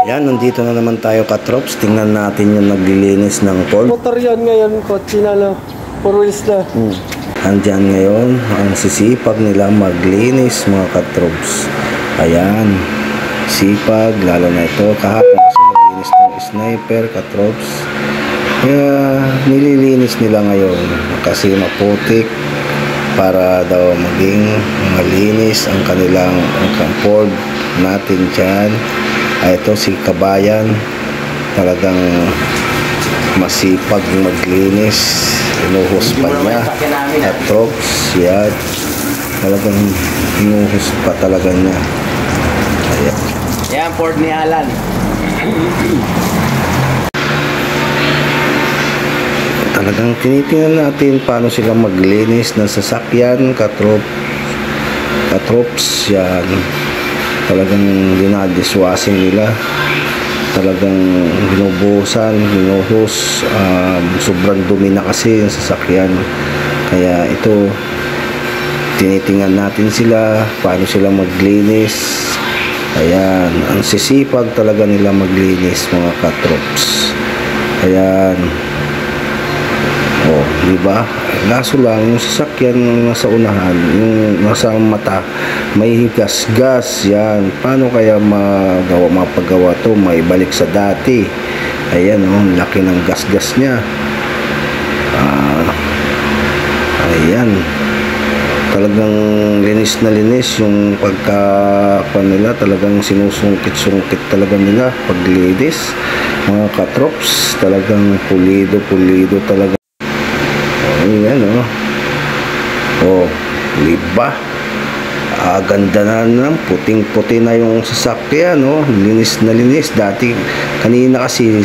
Yan, nandito na naman tayo katrops. Tingnan natin yung naglilinis ng Ford. Motor yan ngayon, kotse na lang. 4 wheels na. Andyan ngayon ang sisipag nila maglinis mga katrops. Ayan, sipag, lalo na ito. Kahapon kasi naglinis ng sniper katrops. Kaya nililinis nila ngayon kasi maputik para daw maging malinis ang kanilang Ford natin dyan. Ito si Kabayan, talagang masipag maglinis, inuhos pa niya at drops yan, talagang inuhos pa talaga niya. Ayan. Yan, Ford ni Alan. Talagang tinitingnan natin paano sila maglinis ng sasakyan katrops yan. Talagang dinadiswasing nila, talagang binubuhusan, binuhos, sobrang dumi na kasi yung sasakyan. Kaya ito, tinitingnan natin sila paano sila maglinis. Ayan, ang sisipag talaga nila maglinis mga katrops. Ayan, oh, diba? Kaso lang yung sasakyan nasa unahan, yung nasa mata, may gas-gas yan. Paano kaya mapagawa to, may balik sa dati? Ayan, oh, laki ng gas-gas niya. Ayan, talagang linis na linis yung pagka nila, talagang sinusungkit-sungkit talaga nila paglinis mga katrops. Talagang pulido talaga. Ayan, oh. Oh, diba? Ganda na lang, puting-puti na yung sasakyan, oh. Linis na linis. Dati, kanina kasi